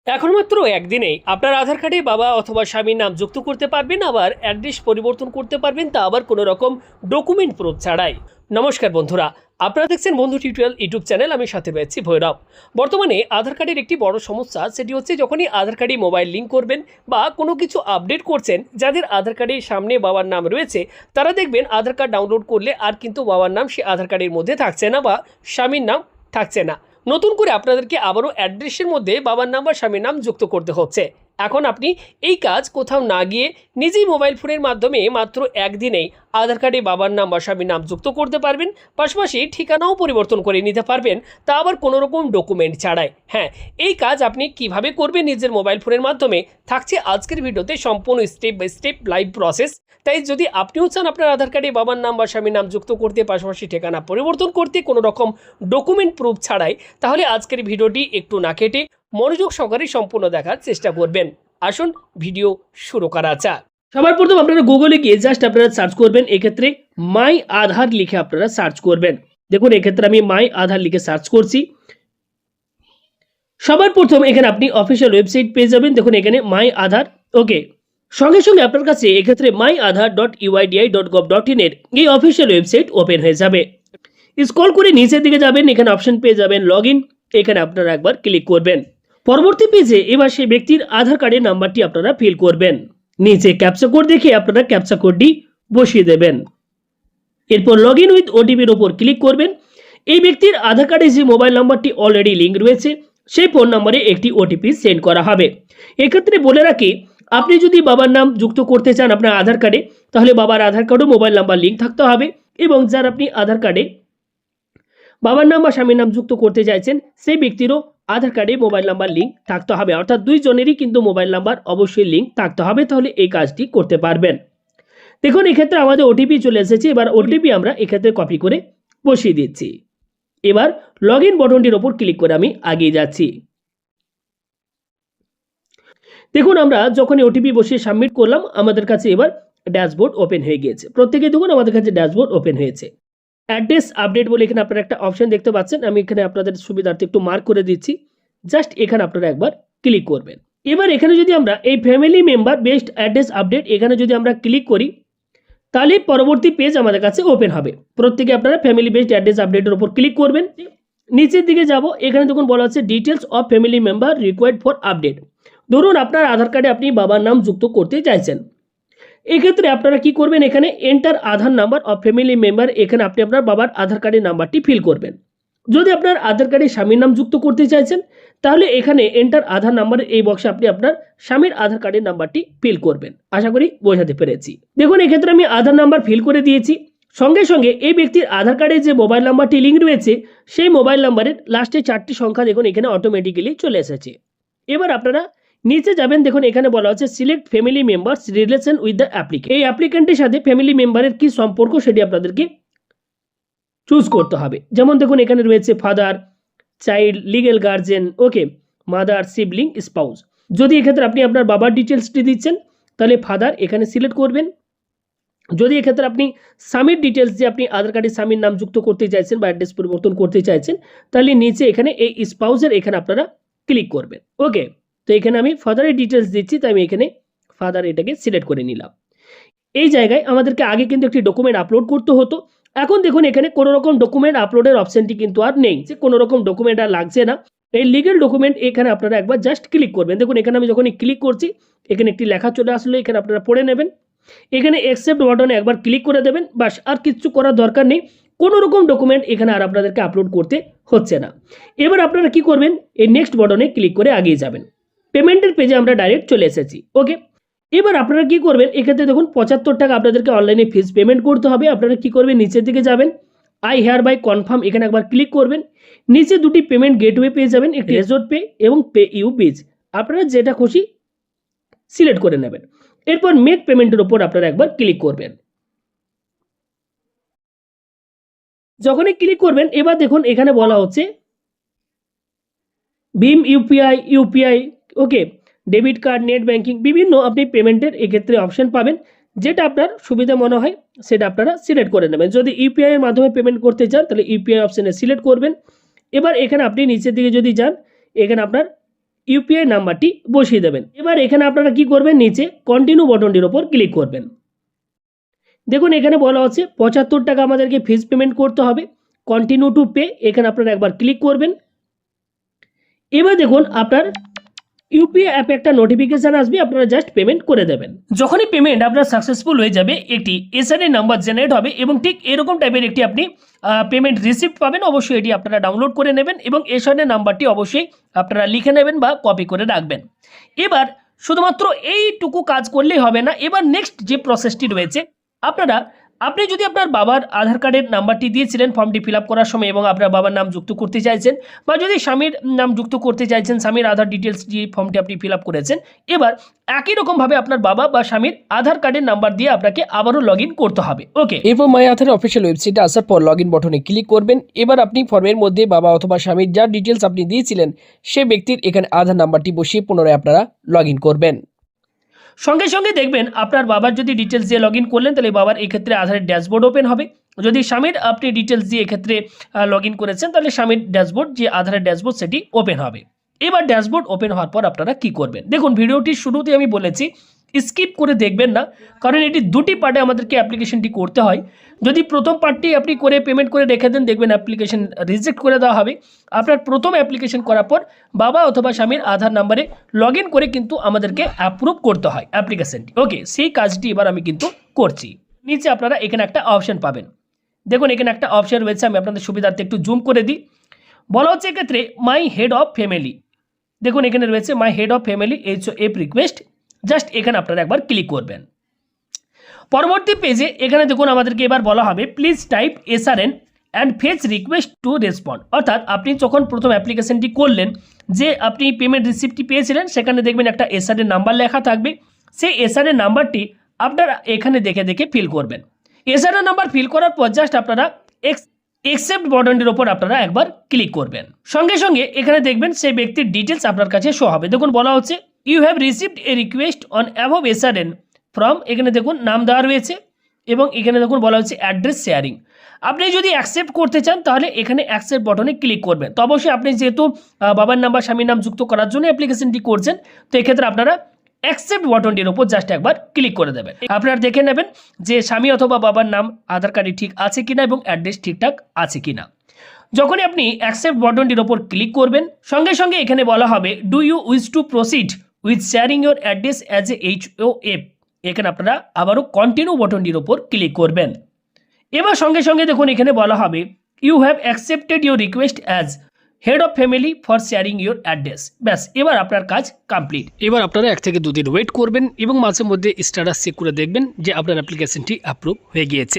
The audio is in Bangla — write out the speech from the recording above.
এখন মাত্র একদিনেই আপনার আধার কার্ডে বাবা অথবা স্বামীর নাম যুক্ত করতে পারবেন, আবার অ্যাড্রেস পরিবর্তন করতে পারবেন, তা আবার কোনো রকম ডকুমেন্ট প্রুফ ছাড়াই। নমস্কার বন্ধুরা, আপনারা দেখছেন বন্ধু টিউটোরিয়াল ইউটিউব চ্যানেল। আমি সাথে রয়েছি ভৈরব। বর্তমানে আধার কার্ডের একটি বড় সমস্যা, সেটি হচ্ছে যখনই আধার কার্ডে মোবাইল লিঙ্ক করবেন বা কোনো কিছু আপডেট করছেন, যাদের আধার কার্ডের সামনে বাবার নাম রয়েছে তারা দেখবেন আধার কার্ড ডাউনলোড করলে আর কিন্তু বাবার নাম সে আধার কার্ডের মধ্যে থাকছে না বা স্বামীর নাম থাকছে না। নতুন করে আপনাদেরকে আবারও অ্যাড্রেসের মধ্যে বাবার নাম বা স্বামীর নাম যুক্ত করতে হচ্ছে। এখন আপনি এই কাজ কোথাও না গিয়ে নিজেই মোবাইল ফোনের মাধ্যমে মাত্র একদিনেই আধার কার্ডে বাবার নাম বা স্বামীর নাম যুক্ত করতে পারবেন, পাশাপাশি ঠিকানাও পরিবর্তন করে নিতে পারবেন, তা আবার কোনো রকম ডকুমেন্ট ছাড়াই। হ্যাঁ, এই কাজ আপনি কিভাবে করবেন নিজের মোবাইল ফোনের মাধ্যমে থাকছে আজকের ভিডিওতে সম্পূর্ণ step by step live process. তাই যদি আপনিও চান আপনার আধার কার্ডে বাবার নাম বা স্বামীর নাম যুক্ত করতে, পাশাপাশি ঠিকানা পরিবর্তন করতে কোনো রকম ডকুমেন্ট প্রুফ ছাড়াই, তাহলে আজকের ভিডিওটি একটু না কেটে মনোযোগ সহকারে সম্পূর্ণ দেখার চেষ্টা করবেন। আসুন ভিডিও শুরু করা যাক। সবার প্রথম আপনারা গুগলে গিয়ে জাস্ট আপনারা সার্চ করবেন, এক্ষেত্রে মাই আধার লিখে আপনারা সার্চ করবেন। দেখুন এক্ষেত্রে আমি মাই আধার লিখে সার্চ করছি। সবার প্রথম এখানে আপনি অফিসিয়াল ওয়েবসাইট পেয়ে যাবেন। দেখুন এখানে মাই আধার। ওকে, সঙ্গে সঙ্গে আপনার কাছে এক্ষেত্রে myAadhar.uidi.gov.in এর এই অফিসিয়াল ওয়েবসাইট ওপেন হয়ে যাবে। স্ক্রল করে নিচের দিকে যাবেন, এখানে অপশন পেয়ে যাবেন লগ ইন। এখানে আপনারা একবার ক্লিক করবেন। পরবর্তী পেজে এবার সেই ব্যক্তির আধার কার্ডের নাম্বারটি আপনারা ফিল করবেন। নিচে ক্যাপচা কোড দেখে আপনারা ক্যাপচা কোডটি বসিয়ে দেবেন। এরপর লগ ইন উইথ ওটিপির ওপর ক্লিক করবেন। এই ব্যক্তির আধার কার্ডে যে মোবাইল নাম্বারটি অলরেডি লিঙ্ক রয়েছে সেই ফোন নম্বরে একটি ওটিপি সেন্ড করা হবে। এক্ষেত্রে বলে রাখি, আপনি যদি বাবার নাম যুক্ত করতে চান আপনার আধার কার্ডে, তাহলে বাবার আধার কার্ডও মোবাইল নাম্বার লিঙ্ক থাকতে হবে, এবং যার আপনি আধার কার্ডে বাবার নাম বা স্বামীর নাম যুক্ত করতে চাইছেন সেই ব্যক্তিরও আধার কার্ডে মোবাইল নাম্বার লিঙ্ক থাকতে হবে। অর্থাৎ দুইজনেরই কিন্তু মোবাইল নাম্বার অবশ্যই লিঙ্ক থাকতে হবে, তাহলে এই কাজটি করতে পারবেন। দেখুন এক্ষেত্রে আমাদের ওটিপি চলে এসেছে। এবার ওটিপি আমরা এক্ষেত্রে কপি করে বসিয়ে দিচ্ছি। এবার লগ ইন বটনটির ওপর ক্লিক করে আমি এগিয়ে যাচ্ছি। দেখুন আমরা যখন ওটিপি বসিয়ে সাবমিট করলাম, আমাদের কাছে এবার ড্যাশবোর্ড ওপেন হয়ে গিয়েছে। প্রত্যেকে দেখুন আমাদের কাছে ড্যাশবোর্ড ওপেন হয়েছে। অ্যাড্রেস আপডেট বলে এখানে আপনারা একটা অপশন দেখতে পাচ্ছেন। আমি এখানে আপনাদের সুবিধার্থে একটু মার্ক করে দিচ্ছি। জাস্ট এখানে আপনারা একবার ক্লিক করবেন। এবার এখানে যদি আমরা এই family member based address update এখানে যদি আমরা ক্লিক করি, তাহলে পরবর্তী পেজ আমাদের কাছে ওপেন হবে। প্রত্যেকে আপনারা ফ্যামিলি বেসড অ্যাড্রেস আপডেটের উপর ক্লিক করবেন। নিচের দিকে যাব, এখানে দেখুন বলা হচ্ছে details of family member required for update. ধরুন আপনার আধার কার্ডে আপনি বাবার নাম যুক্ত করতে চাইছেন। এক্ষেত্রে আপনারা কি করবেন, এখানে enter Aadhaar number of family member, এখানে আপনি আপনার বাবার আধার কার্ডের নাম্বারটি ফিল করবেন। যদি আপনার আধার কার্ডে স্বামীর নাম যুক্ত করতে চাইছেন, তাহলে এখানে এন্টার আধার নাম্বারের এই বক্সে আপনি আপনার স্বামীর আধার কার্ডের নাম্বারটি ফিল করবেন। আশা করি বোঝাতে পেরেছি। দেখুন এক্ষেত্রে আমি আধার নাম্বার ফিল করে দিয়েছি। সঙ্গে সঙ্গে এই ব্যক্তির আধার কার্ডে যে মোবাইল নাম্বারটি লিঙ্ক রয়েছে সেই মোবাইল নাম্বারের লাস্টে 4টি সংখ্যা দেখুন এখানে অটোমেটিক্যালি চলে এসেছে। এবার আপনারা নিচে যাবেন, দেখুন এখানে বলা হচ্ছে select family members relation with the applicant. এই অ্যাপ্লিকেন্টের সাথে ফ্যামিলি মেম্বারের কি সম্পর্ক সেটি আপনাদেরকে চুজ করতে হবে। যেমন দেখুন এখানে রয়েছে ফাদার, চাইল্ড, লিগেল গার্জেন, ওকে, মাদার, সিবলিং, স্পাউস। যদি এক্ষেত্রে আপনি আপনার বাবার ডিটেলসটি দিচ্ছেন তাহলে ফাদার এখানে সিলেক্ট করবেন। যদি এক্ষেত্রে আপনি স্বামীর ডিটেলস যে আপনি আধার কার্ডে স্বামীর নাম যুক্ত করতে চাইছেন বা অ্যাড্রেস পরিবর্তন করতে চাইছেন, তাহলে নিচে এখানে এই স্পাউসের এখানে আপনারা ক্লিক করবেন। ওকে, তো এখানে আমি ফাদারের ডিটেলস দিচ্ছি, তাই আমি এখানে ফাদার এটাকে সিলেক্ট করে নিলাম। এই জায়গায় আমাদেরকে আগে কিন্তু একটি ডকুমেন্ট আপলোড করতে হতো। এখন দেখুন এখানে কোনো রকম ডকুমেন্ট আপলোডের অপশনটি কিন্তু আর নেই, যে কোনো রকম ডকুমেন্ট আর লাগছে না। এই লিগেল ডকুমেন্ট এখানে আপনারা একবার জাস্ট ক্লিক করবেন। দেখুন এখানে আমি যখনই ক্লিক করছি এখানে একটি লেখা চলে আসলো, এখানে আপনারা পড়ে নেবেন। এখানে অ্যাকসেপ্ট বাটনে একবার ক্লিক করে দেবেন, বাস, আর কিছু করার দরকার নেই। কোনো রকম ডকুমেন্ট এখানে আর আপনাদেরকে আপলোড করতে হচ্ছে না। এবার আপনারা কি করবেন, এই নেক্সট বাটনে ক্লিক করে এগিয়ে যাবেন। পেমেন্টের পেজে আমরা ডাইরেক্ট চলে এসেছি। ওকে, এবার আপনারা কি করবেন, এক্ষেত্রে দেখুন 75 টাকা আপনাদেরকে অনলাইনে ফিস পেমেন্ট করতে হবে। আপনারা কি করবেন, নিচের দিকে যাবেন, আই হেয়ার বাই কনফার্ম এখানে একবার ক্লিক করবেন। নিচে দুটি পেমেন্ট গেটওয়ে পেয়ে যাবেন, একটি রেজর্ট পে এবং পে ইউ বিচ। আপনারা যেটা খুশি সিলেক্ট করে নেবেন। এরপর মেক পেমেন্টের উপর আপনারা একবার ক্লিক করবেন। যখনই ক্লিক করবেন এবার দেখুন এখানে বলা হচ্ছে ভীম ইউপিআই, ওকে, ডেবিট কার্ড, নেট ব্যাংকিং, বিভিন্ন আপনি পেমেন্টের এক্ষেত্রে অপশন পাবেন। যেটা আপনার সুবিধা মনে হয় সেটা আপনারা সিলেক্ট করে নেবেন। যদি ইউপিআই এর মাধ্যমে পেমেন্ট করতে চান তাহলে ইউপিআই অপশনে সিলেক্ট করবেন। এবার এখানে আপনি নিচের দিকে যদি যান, এখানে আপনার ইউপিআই নাম্বারটি বসিয়ে দেবেন। এবার এখানে আপনারা কি করবেন, নিচে কন্টিনিউ বাটনটির ওপর ক্লিক করবেন। দেখুন এখানে বলা হচ্ছে 75 টাকা আমাদেরকে ফিস পেমেন্ট করতে হবে, কন্টিনিউ টু পে, এখানে আপনারা একবার ক্লিক করবেন। এবার দেখুন আপনার ইউপিআই অ্যাপে একটা নোটিফিকেশান আসবে, আপনারা জাস্ট পেমেন্ট করে দেবেন। যখনই পেমেন্ট আপনার সাকসেসফুল হয়ে যাবে একটি এসআরআই নাম্বার জেনারেট হবে এবং ঠিক এরকম টাইপের একটি আপনি পেমেন্ট রিসিপ্ট পাবেন। অবশ্যই এটি আপনারা ডাউনলোড করে নেবেন এবং এসআরআই নাম্বারটি অবশ্যই আপনারা লিখে নেবেন বা কপি করে রাখবেন। এবার শুধুমাত্র এইটুকু কাজ করলেই হবে না, এবার নেক্সট যে প্রসেসটি রয়েছে, আপনি যদি আপনার বাবার আধার কার্ডের নাম্বারটি দিয়েছিলেন ফর্মটি ফিল আপ করার সময় এবং আপনার বাবার নাম যুক্ত করতে চাইছেন, বা যদি স্বামীর নাম যুক্ত করতে চাইছেন, স্বামীর আধার ডিটেলস যে ফর্মটি আপনি ফিল আপ করেছেন, এবার একই রকমভাবে আপনার বাবা বা স্বামীর আধার কার্ডের নাম্বার দিয়ে আপনাকে আবারও লগ ইন করতে হবে। ওকে, এরপর মাই আধার অফিসিয়াল ওয়েবসাইটে আসার পর লগ ইন বাটনে ক্লিক করবেন। এবার আপনি ফর্মের মধ্যে বাবা অথবা স্বামীর যার ডিটেলস আপনি দিয়েছিলেন সেই ব্যক্তির এখানে আধার নাম্বারটি বসিয়ে পুনরায় আপনারা লগ ইন করবেন। সঙ্গে সঙ্গে দেখবেন আপনার বাবার যদি ডিটেলস দিয়ে লগ ইন করলেন তাহলে বাবার এক্ষেত্রে আধারের ড্যাশবোর্ড ওপেন হবে। যদি স্বামীর আপনি ডিটেলস দিয়ে এক্ষেত্রে লগ ইন করেছেন তাহলে স্বামীর ড্যাশবোর্ড, যে আধারের ড্যাশবোর্ড, সেটি ওপেন হবে। এবার ড্যাশবোর্ড ওপেন হওয়ার পর আপনারা কি করবেন, দেখুন ভিডিওটির শুরুতে আমি বলেছি স্কিপ করে দেখবেন না, কারণ এটি দুটি পার্টে আমাদেরকে অ্যাপ্লিকেশনটি করতে হয়। যদি প্রথম পার্টটি আপনি করে পেমেন্ট করে রেখে দেন, দেখবেন অ্যাপ্লিকেশন রিজেক্ট করে দেওয়া হবে। আপনার প্রথম অ্যাপ্লিকেশন করার পর বাবা অথবা স্বামীর আধার নাম্বারে লগ ইন করে কিন্তু আমাদেরকে অ্যাপ্রুভ করতে হয় অ্যাপ্লিকেশনটি। ওকে, সেই কাজটি এবার আমি কিন্তু করছি। নিচে আপনারা এখানে একটা অপশন পাবেন, দেখুন এখানে একটা অপশন রয়েছে, আমি আপনাদের সুবিধার্থে একটু জুম করে দিই। বলা হচ্ছে এক্ষেত্রে মাই হেড অফ ফ্যামিলি, দেখুন এখানে রয়েছে my head of family HOF request, just এখানে আপনারা একবার ক্লিক করবেন। পরবর্তী পেজে এখানে দেখুন আমাদেরকে এবার বলা হবে please type SRN and fetch request to respond, অর্থাৎ আপনি যখন প্রথম অ্যাপ্লিকেশনটি করলেন, যে আপনি পেমেন্ট রিসিপ্টটি পেয়েছিলেন সেখানে দেখবেন একটা SRN নাম্বার লেখা থাকবে, সেই SRN নাম্বারটি আপনারা এখানে দেখে দেখে ফিল করবেন। SRN নাম্বার ফিল করার পর জাস্ট আপনারা একসেপ্ট বাটনটির ওপর আপনারা একবার ক্লিক করবেন। সঙ্গে সঙ্গে এখানে দেখবেন সেই ব্যক্তির ডিটেলস আপনার কাছে শো হবে। দেখুন বলা হচ্ছে you have received a request on above SRN from, এখানে দেখুন নাম দেওয়া রয়েছে এবং এখানে দেখুন বলা হচ্ছে অ্যাড্রেস শেয়ারিং। আপনি যদি অ্যাকসেপ্ট করতে চান তাহলে এখানে অ্যাকসেপ্ট বাটনে ক্লিক করবেন। তো অবশ্যই আপনি যেহেতু বাবার নাম বা স্বামীর নাম যুক্ত করার জন্য অ্যাপ্লিকেশনটি করছেন, তো এক্ষেত্রে আপনারা অ্যাকসেপ্ট বাটনটির ওপর জাস্ট একবার ক্লিক করে দেবেন। আপনারা দেখে নেবেন যে স্বামী অথবা বাবার নাম আধার কার্ডে ঠিক আছে কিনা এবং অ্যাড্রেস ঠিকঠাক আছে কিনা। যখনই আপনি অ্যাকসেপ্ট বাটনটির ওপর ক্লিক করবেন, সঙ্গে সঙ্গে এখানে বলা হবে do you wish to proceed with sharing your address as a HOF, এখানে আপনারা আবারও কন্টিনিউ বাটনটির ওপর ক্লিক করবেন। এবার সঙ্গে সঙ্গে দেখুন এখানে বলা হবে you have accepted your request as head of family for sharing your address. ব্যাস, এবার আপনার কাজ কমপ্লিট। এবার আপনারা 1 থেকে 2 দিন ওয়েট করবেন এবং মাঝে মধ্যে স্ট্যাটাস চেক করে দেখবেন যে আপনার অ্যাপ্লিকেশনটি অ্যাপ্রুভ হয়ে গিয়েছে।